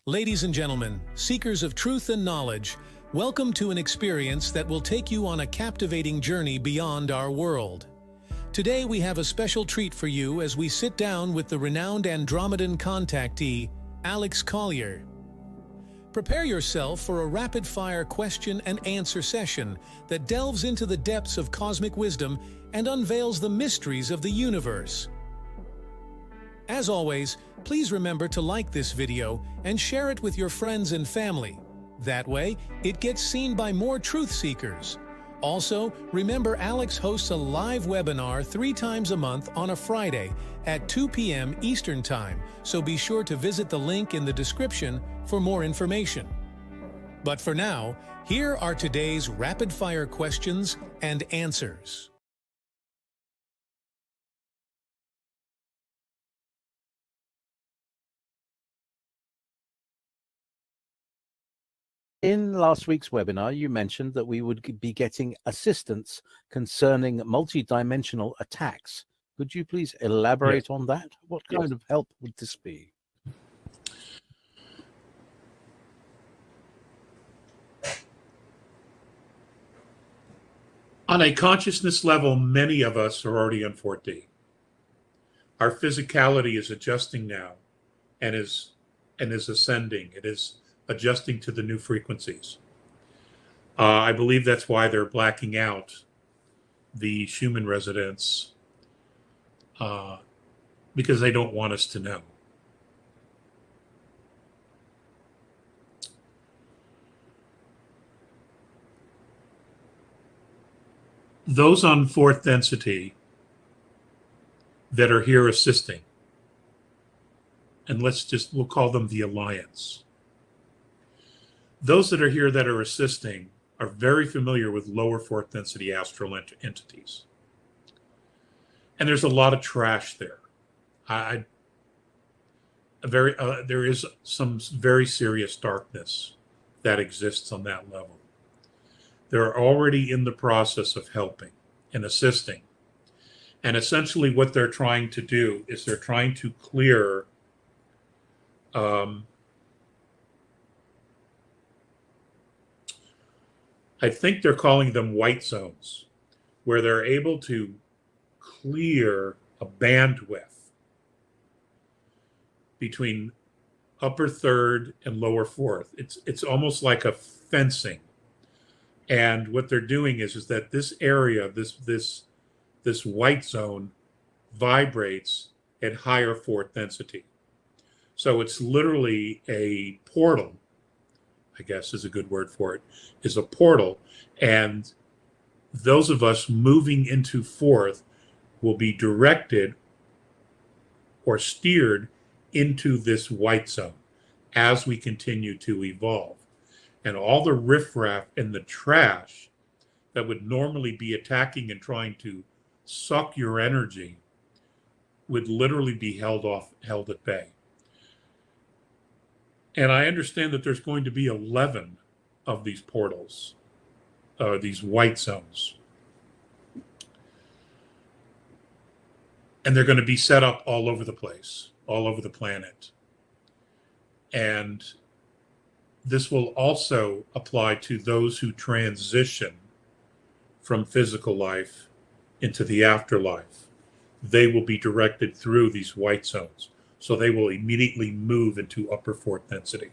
Ladies and gentlemen, seekers of truth and knowledge, welcome to an experience that will take you on a captivating journey beyond our world. Today we have a special treat for you as we sit down with the renowned Andromedan Contactee Alex Collier. Prepare yourself for a rapid-fire question and answer session that delves into the depths of cosmic wisdom and unveils the mysteries of the universe. As always, please remember to like this video and share it with your friends and family. That way, it gets seen by more truth seekers. Also, remember Alex hosts a live webinar 3 times a month on a Friday at 2 p.m. Eastern Time, so be sure to visit the link in the description for more information. But for now, here are today's rapid-fire questions and answers. In last week's webinar, you mentioned that we would be getting assistance concerning multidimensional attacks. Could you please elaborate on that? What kind of help would this be? On a consciousness level, many of us are already on 4D. Our physicality is adjusting now and is ascending. It is adjusting to the new frequencies. I believe that's why they're blacking out the Schumann Resonance, because they don't want us to know. Those on fourth density that are here assisting, and we'll call them the Alliance. Those that are here that are assisting are very familiar with lower fourth density astral entities. And there's a lot of trash there. There is some very serious darkness that exists on that level. They're already in the process of helping and assisting. And essentially what they're trying to do is they're trying to clear I think they're calling them white zones, where they're able to clear a bandwidth between upper third and lower fourth. It's almost like a fencing. And what they're doing is that this area, this white zone vibrates at higher fourth density. So it's literally a portal, I guess is a good word for it, is a portal. And those of us moving into fourth will be directed or steered into this white zone as we continue to evolve. And all the riffraff and the trash that would normally be attacking and trying to suck your energy would literally be held at bay. And I understand that there's going to be 11 of these portals, these white zones. And they're going to be set up all over the place, all over the planet. And this will also apply to those who transition from physical life into the afterlife. They will be directed through these white zones. So they will immediately move into upper fourth density.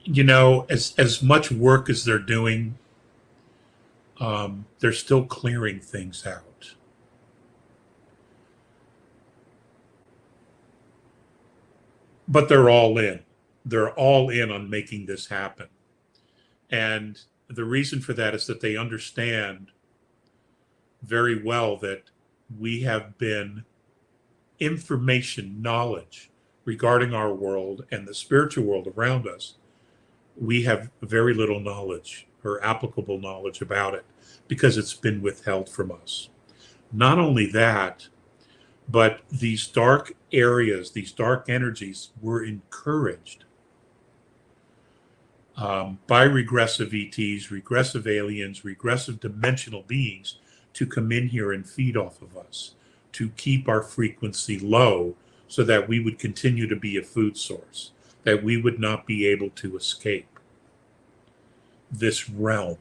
You know, as much work as they're doing, they're still clearing things out. But they're all in. They're all in on making this happen. And the reason for that is that they understand very well that we have been knowledge regarding our world and the spiritual world around us. We have very little knowledge or applicable knowledge about it because it's been withheld from us. Not only that, but these dark areas, these dark energies were encouraged by regressive ETs, regressive aliens, regressive dimensional beings to come in here and feed off of us, to keep our frequency low so that we would continue to be a food source, that we would not be able to escape this realm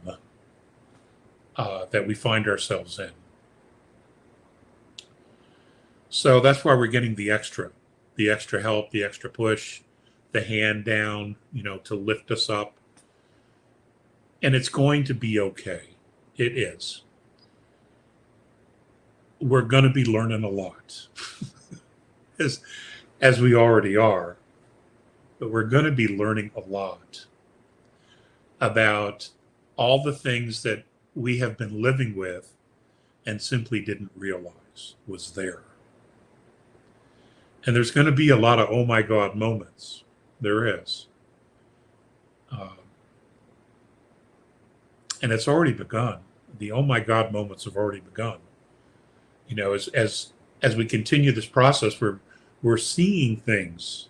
that we find ourselves in. So that's why we're getting the extra help, the extra push, the hand down, to lift us up. And it's going to be okay. It is. We're going to be learning a lot, as we already are. But we're going to be learning a lot about all the things that we have been living with and simply didn't realize was there. And there's going to be a lot of oh my God moments. There is. And it's already begun. The oh my God moments have already begun. As we continue this process, we're seeing things.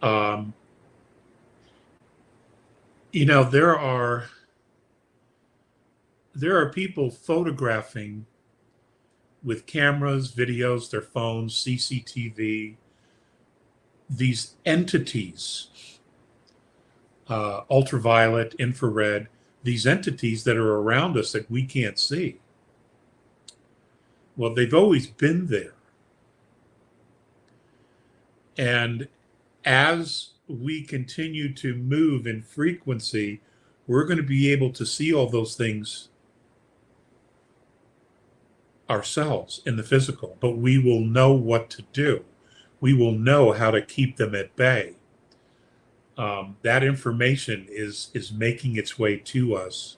There are people photographing with cameras, videos, their phones, CCTV, these entities, ultraviolet, infrared, these entities that are around us that we can't see. Well, they've always been there. And as we continue to move in frequency, we're going to be able to see all those things ourselves in the physical, but we will know what to do. We will know how to keep them at bay. That information is making its way to us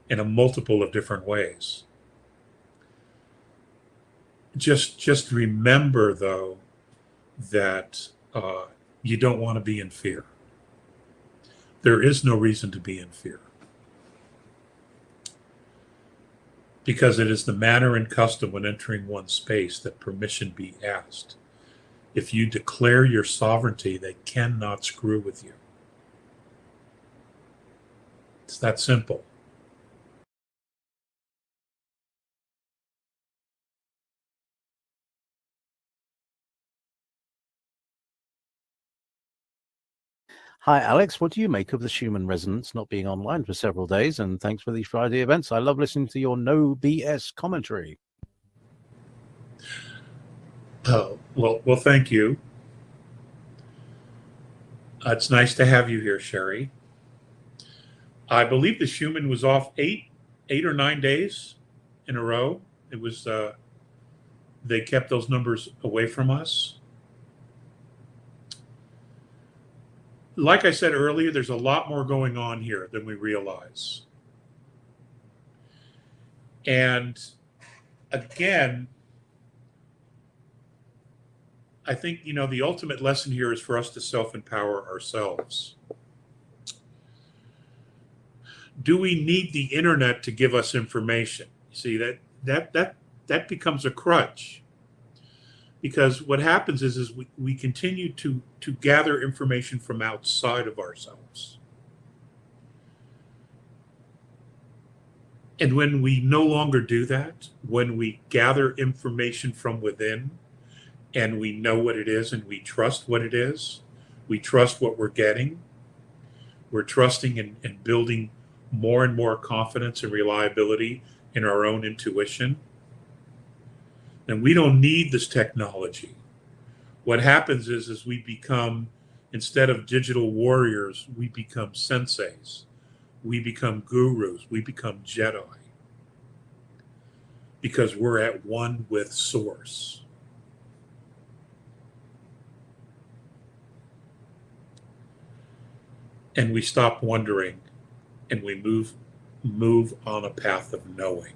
in a multiple of different ways. Just remember, though, that you don't want to be in fear. There is no reason to be in fear, because it is the manner and custom when entering one space that permission be asked. If you declare your sovereignty, they cannot screw with you. It's that simple. Hi, Alex. What do you make of the Schumann Resonance not being online for several days? And thanks for these Friday events. I love listening to your no BS commentary. Oh, well, thank you. It's nice to have you here, Sherry. I believe the Schumann was off 8 or 9 days in a row. It was they kept those numbers away from us. Like I said earlier, there's a lot more going on here than we realize. And again, I think, the ultimate lesson here is for us to self-empower ourselves. Do we need the internet to give us information? See, that becomes a crutch. Because what happens is we continue to gather information from outside of ourselves. And when we no longer do that, when we gather information from within, and we know what it is and we trust what it is, we trust what we're getting, we're trusting and building more and more confidence and reliability in our own intuition, and we don't need this technology. What happens is we become, instead of digital warriors, we become senseis, we become gurus, we become Jedi, because we're at one with Source. And we stop wondering, and we move on a path of knowing.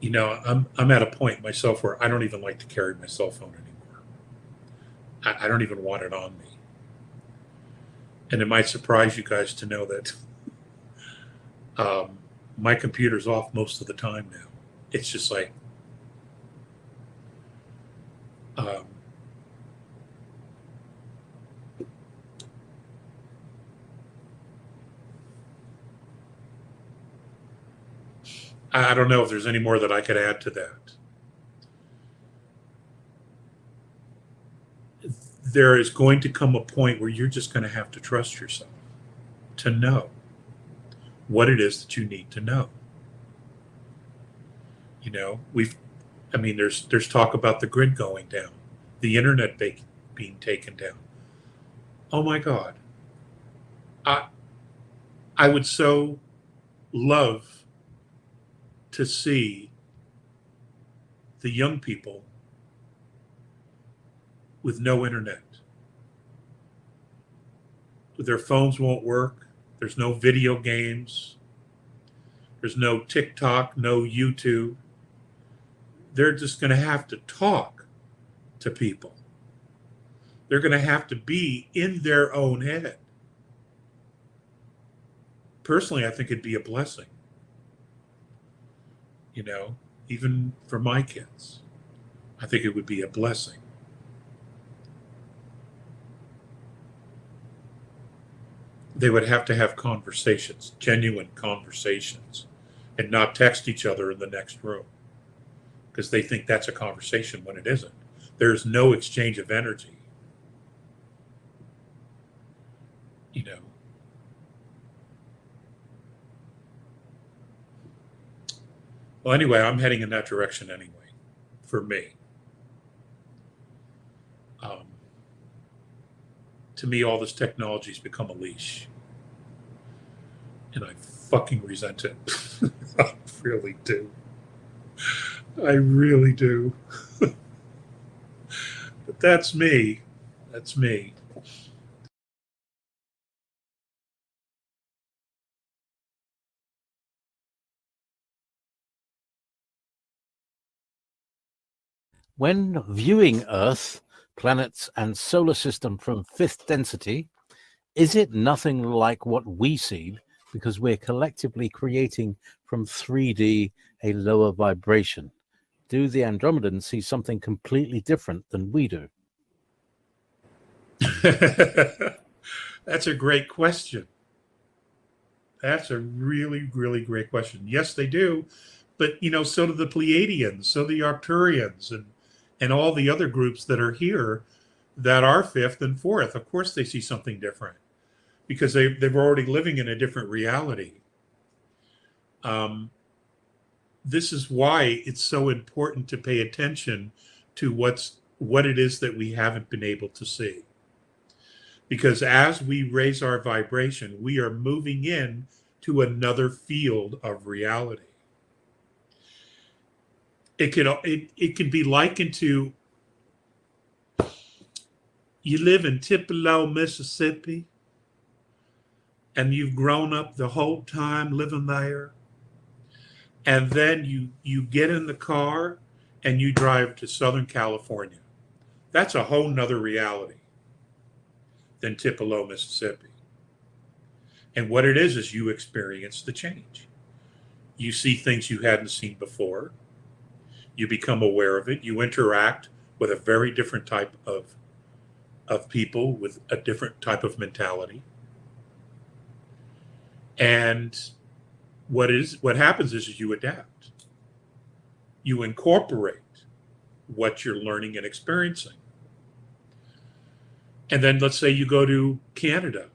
I'm at a point myself where I don't even like to carry my cell phone anymore. I don't even want it on me. And it might surprise you guys to know that my computer's off most of the time now. It's just like, I don't know if there's any more that I could add to that. There is going to come a point where you're just going to have to trust yourself to know what it is that you need to know. You know, there's talk about the grid going down, the internet being taken down. Oh my God. I would so love to see the young people with no internet. Their phones won't work. There's no video games. There's no TikTok, no YouTube. They're just going to have to talk to people. They're going to have to be in their own head. Personally, I think it'd be a blessing. You know, even for my kids, I think it would be a blessing. They would have to have conversations, genuine conversations, and not text each other in the next room because they think that's a conversation when it isn't. There's no exchange of energy. You know. Well, anyway, I'm heading in that direction anyway, for me. To me, all this technology's become a leash. And I fucking resent it. I really do. I really do. But that's me. That's me. When viewing Earth, planets, and solar system from fifth density, is it nothing like what we see because we're collectively creating from 3D a lower vibration? Do the Andromedans see something completely different than we do? That's a great question. That's a really, really great question. Yes, they do. But, you know, so do the Pleiadians, so the Arcturians, and all the other groups that are here that are fifth and fourth. Of course, they see something different because they're already living in a different reality. This is why it's so important to pay attention to what it is that we haven't been able to see. Because as we raise our vibration, we are moving in to another field of reality. It can be likened to, you live in Tupelo, Mississippi, and you've grown up the whole time living there, and then you get in the car and you drive to Southern California. That's a whole nother reality than Tupelo, Mississippi. And what it is you experience the change. You see things you hadn't seen before. You become aware of it. You interact with a very different type of people with a different type of mentality. And what happens is you adapt. You incorporate what you're learning and experiencing. And then let's say you go to Canada,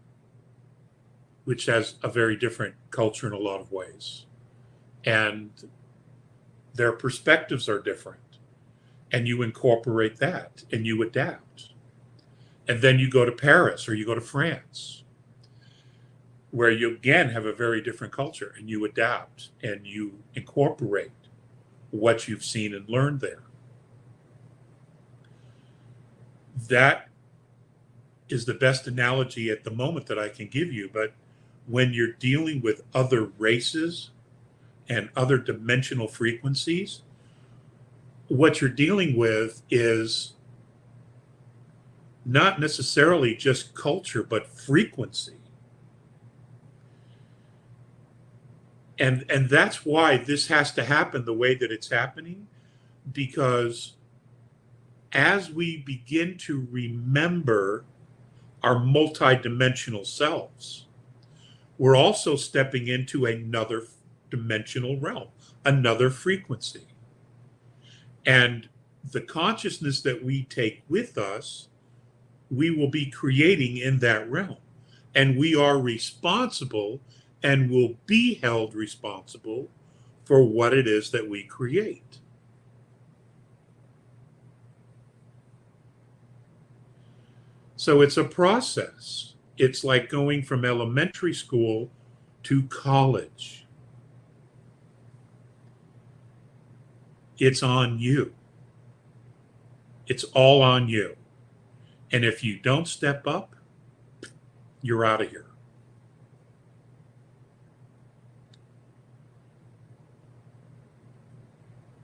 which has a very different culture in a lot of ways. And their perspectives are different. And you incorporate that and you adapt. And then you go to Paris or you go to France, where you again have a very different culture, and you adapt and you incorporate what you've seen and learned there. That is the best analogy at the moment that I can give you. But when you're dealing with other races and other dimensional frequencies, what you're dealing with is not necessarily just culture, but frequency. And that's why this has to happen the way that it's happening, because as we begin to remember our multidimensional selves, we're also stepping into another dimensional realm, another frequency. And the consciousness that we take with us, we will be creating in that realm. And we are responsible and will be held responsible for what it is that we create. So it's a process. It's like going from elementary school to college. It's on you. It's all on you. And if you don't step up, you're out of here.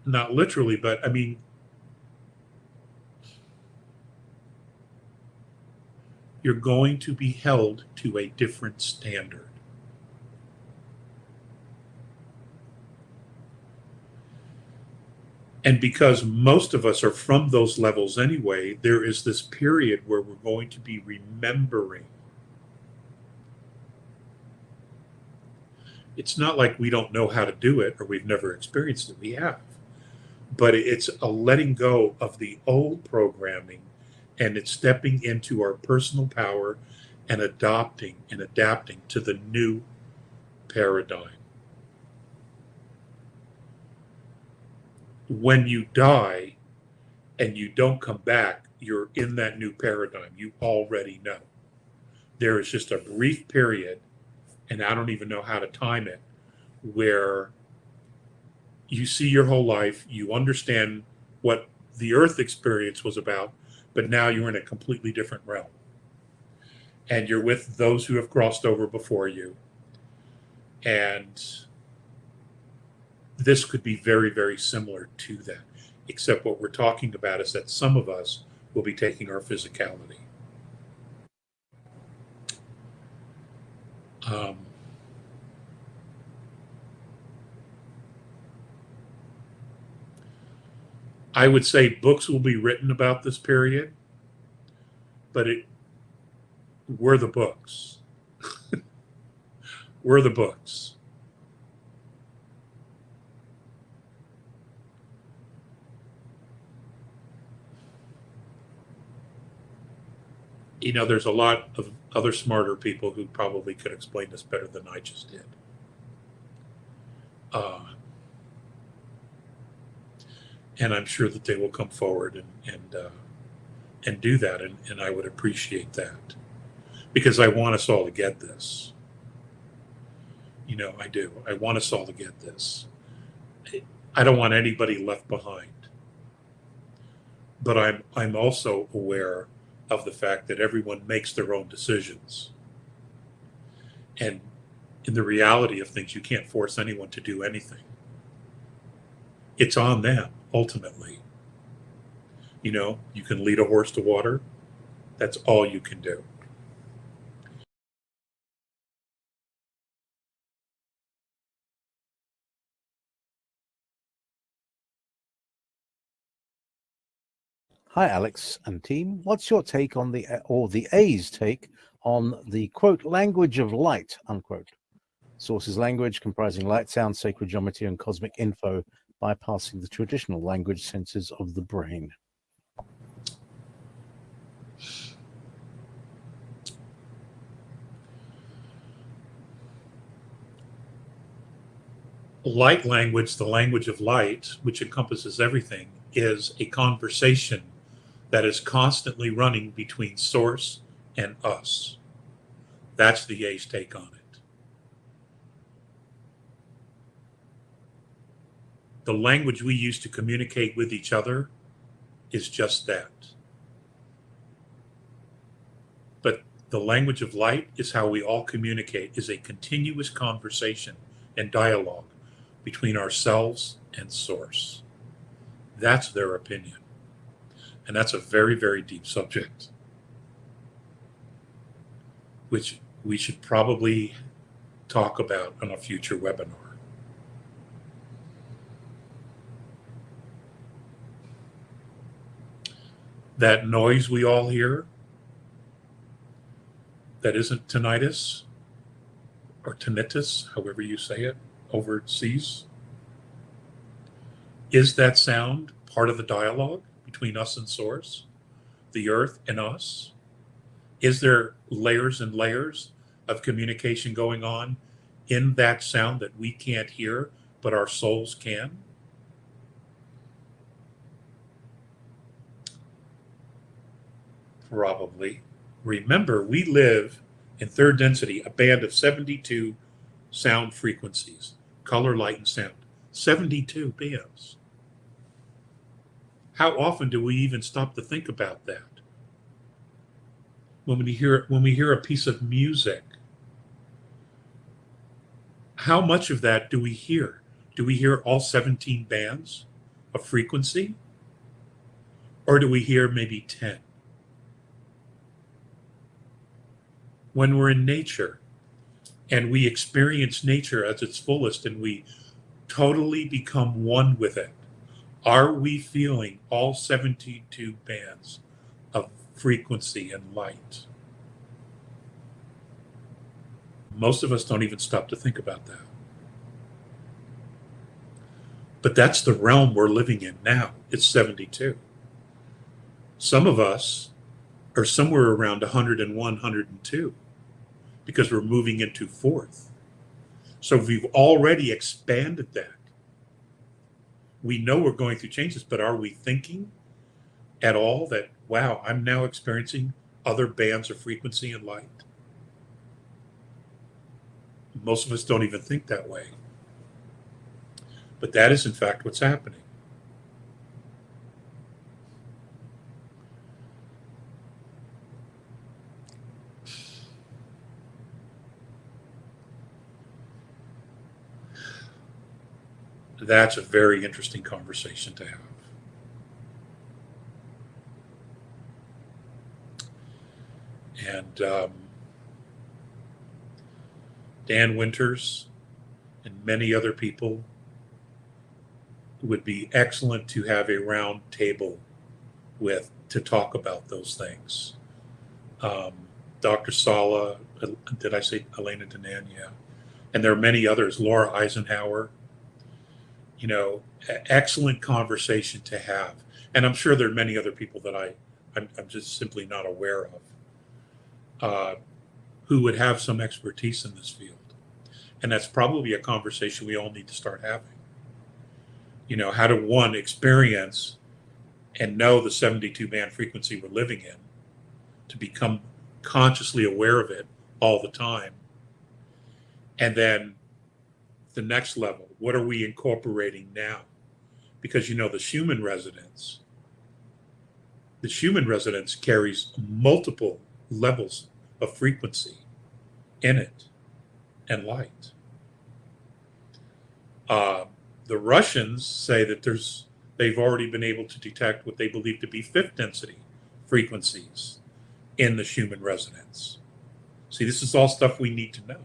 Not literally, but I mean, you're going to be held to a different standard. And because most of us are from those levels anyway, there is this period where we're going to be remembering. It's not like we don't know how to do it or we've never experienced it. We have. But it's a letting go of the old programming, and it's stepping into our personal power and adopting and adapting to the new paradigm. When you die and you don't come back, you're in that new paradigm. You already know. There is just a brief period, and I don't even know how to time it, where you see your whole life, you understand what the earth experience was about, but now you're in a completely different realm. And you're with those who have crossed over before you. And this could be very, very similar to that, except what we're talking about is that some of us will be taking our physicality. I would say books will be written about this period, but we're the books. We're the books. You know, there's a lot of other smarter people who probably could explain this better than I just did. And I'm sure that they will come forward and do that, and I would appreciate that, because I want us all to get this. You know, I do. I want us all to get this. I don't want anybody left behind. But I'm also aware of the fact that everyone makes their own decisions. And in the reality of things, you can't force anyone to do anything. It's on them, ultimately. You know, you can lead a horse to water. That's all you can do. Hi, Alex and team. What's your take on the A's take on the quote language of light unquote? Sources language comprising light, sound, sacred geometry, and cosmic info, bypassing the traditional language senses of the brain. Light language, the language of light, which encompasses everything, is a conversation that is constantly running between source and us. That's the A's take on it. The language we use to communicate with each other is just that. But the language of light is how we all communicate, is a continuous conversation and dialogue between ourselves and source. That's their opinion. And that's a very, very deep subject, which we should probably talk about on a future webinar. That noise we all hear, that isn't tinnitus or tinnitus, however you say it overseas, Is that sound part of the dialogue between us and source, the earth and us? Is there layers and layers of communication going on in that sound that we can't hear, but our souls can? Probably. Remember, we live in third density, a band of 72 sound frequencies, color, light, and sound. 72 bands. How often do we even stop to think about that? When we hear a piece of music, how much of that do we hear? Do we hear all 17 bands of frequency? Or do we hear maybe 10? When we're in nature and we experience nature at its fullest and we totally become one with it, are we feeling all 72 bands of frequency and light? Most of us don't even stop to think about that. But that's the realm we're living in now. It's 72. Some of us are somewhere around 101, 102 because we're moving into fourth. So we've already expanded that. We know we're going through changes, but are we thinking at all that, wow, I'm now experiencing other bands of frequency and light? Most of us don't even think that way. But that is, in fact, what's happening. That's a very interesting conversation to have. And Dan Winters and many other people would be excellent to have a round table with to talk about those things. Dr. Sala, did I say Elena Danan? Yeah. And there are many others, Laura Eisenhower, excellent conversation to have. And I'm sure there are many other people that I'm just simply not aware of who would have some expertise in this field. And that's probably a conversation we all need to start having. How to, one, experience and know the 72 band frequency we're living in, to become consciously aware of it all the time. And then the next level, what are we incorporating now? Because the Schumann resonance carries multiple levels of frequency in it and light. The Russians say that they've already been able to detect what they believe to be fifth density frequencies in the Schumann resonance. See, this is all stuff we need to know.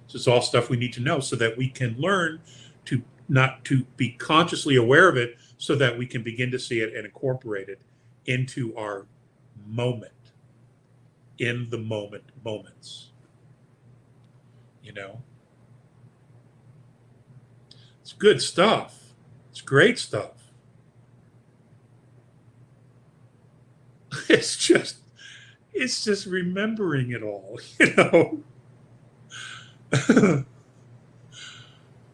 This is all stuff we need to know so that we can learn to not to be consciously aware of it, so that we can begin to see it and incorporate it into our moment, in the moments. It's good stuff. It's great stuff. It's just remembering it all,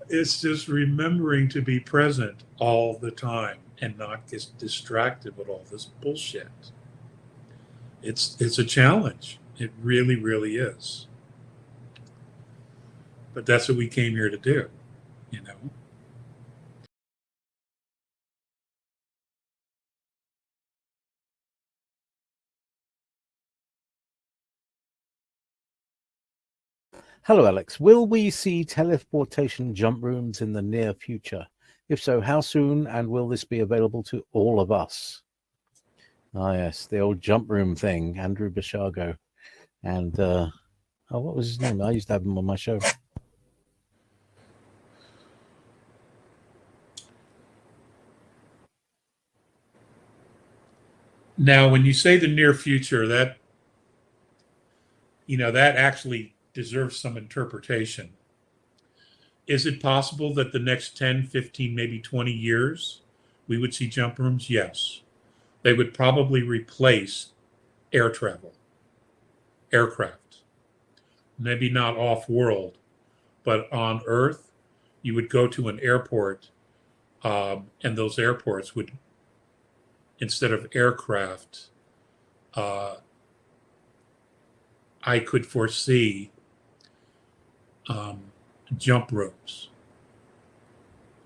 It's just remembering to be present all the time and not get distracted with all this bullshit. It's a challenge. It really, really is. But that's what we came here to do, Hello, Alex. Will we see teleportation jump rooms in the near future? If so, how soon, and will this be available to all of us? Ah, yes, the old jump room thing, Andrew Bishago. And, what was his name? I used to have him on my show. Now, when you say the near future, that actually deserves some interpretation. Is it possible that the next 10, 15, maybe 20 years we would see jump rooms? Yes. They would probably replace air travel, aircraft. Maybe not off world, but on Earth, you would go to an airport, and those airports would, instead of aircraft, I could foresee jump rooms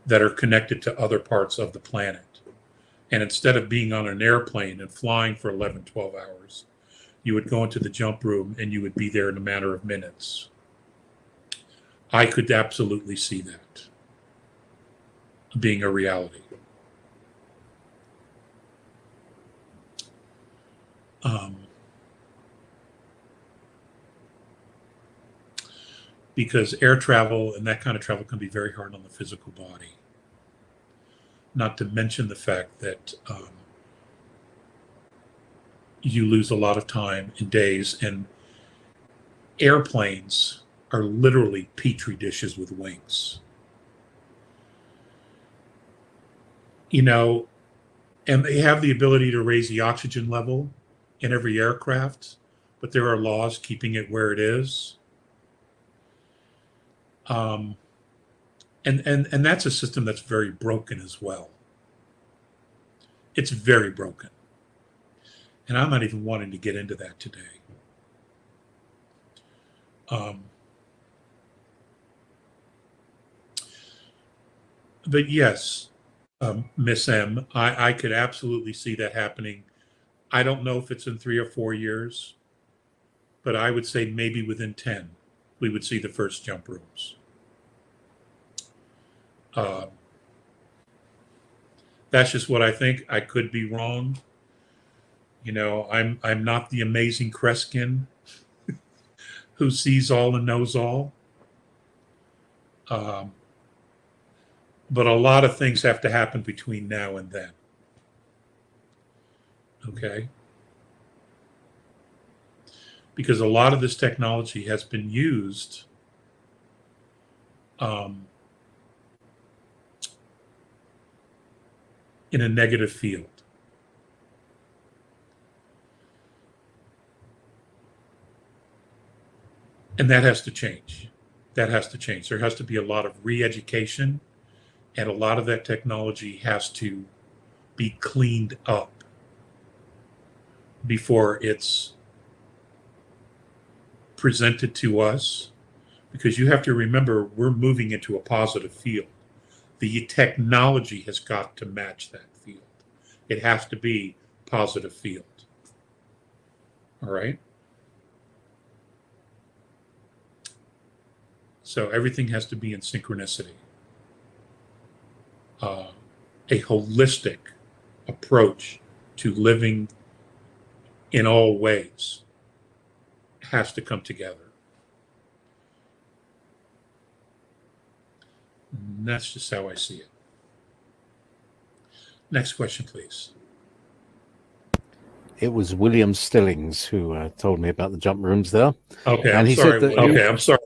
that are connected to other parts of the planet. And instead of being on an airplane and flying for 11, 12 hours, you would go into the jump room and you would be there in a matter of minutes. I could absolutely see that being a reality. Because air travel and that kind of travel can be very hard on the physical body. Not to mention the fact that you lose a lot of time in days, and airplanes are literally petri dishes with wings. You know, and they have the ability to raise the oxygen level in every aircraft, but there are laws keeping it where it is. And that's a system that's very broken as well. It's very broken. And I'm not even wanting to get into that today. But yes, Miss M, I could absolutely see that happening. I don't know if it's in 3 or 4 years, but I would say maybe within 10, we would see the first jump rooms. That's just what I think. I could be wrong. You know, I'm not the amazing Kreskin who sees all and knows all. But a lot of things have to happen between now and then. Okay? Because a lot of this technology has been used in a negative field. And that has to change. That has to change. There has to be a lot of re-education, and a lot of that technology has to be cleaned up before it's presented to us. Because you have to remember, we're moving into a positive field. The technology has got to match that field. It has to be positive field. All right? So everything has to be in synchronicity. A holistic approach to living in all ways has to come together. And that's just how I see it. Next question, please. It was William Stillings who told me about the jump rooms there. Okay, and I'm he sorry. said that I'm sorry.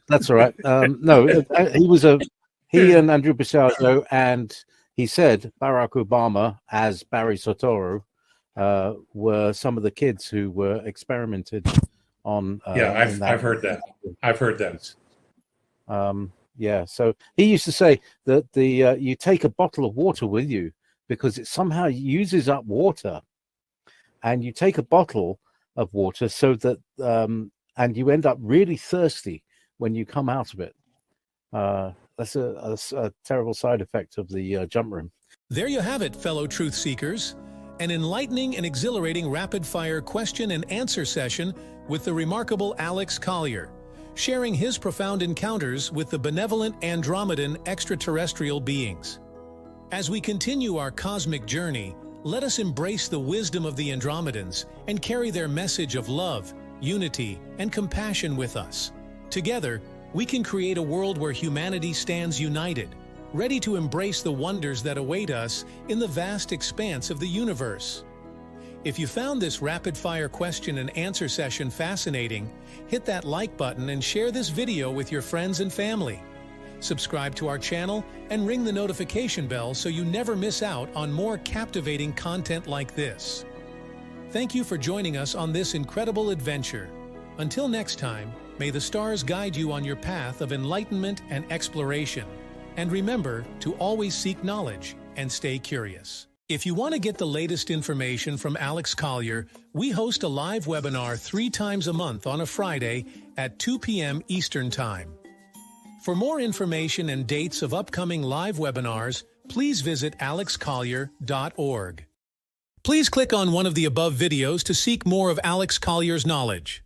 That's all right. No, he and Andrew Bicciardo, and he said Barack Obama as Barry Soetoro were some of the kids who were experimented on. Yeah, I've heard that. I've heard that. Yeah, so he used to say that you take a bottle of water with you because it somehow uses up water, and you take a bottle of water so that and you end up really thirsty when you come out of it. That's a terrible side effect of the jump room. There you have it, fellow truth seekers. An enlightening and exhilarating rapid-fire question and answer session with the remarkable Alex Collier, sharing his profound encounters with the benevolent Andromedan extraterrestrial beings. As we continue our cosmic journey, let us embrace the wisdom of the Andromedans and carry their message of love, unity, and compassion with us. Together, we can create a world where humanity stands united, ready to embrace the wonders that await us in the vast expanse of the universe. If you found this rapid-fire question and answer session fascinating, hit that like button and share this video with your friends and family. subscribe to our channel, and ring the notification bell so you never miss out on more captivating content like this. Thank you for joining us on this incredible adventure. Until next time, may the stars guide you on your path of enlightenment and exploration. And remember to always seek knowledge and stay curious. If you want to get the latest information from Alex Collier, we host a live webinar 3 times a month on a Friday at 2 p.m. Eastern Time. For more information and dates of upcoming live webinars, please visit alexcollier.org. Please click on one of the above videos to seek more of Alex Collier's knowledge.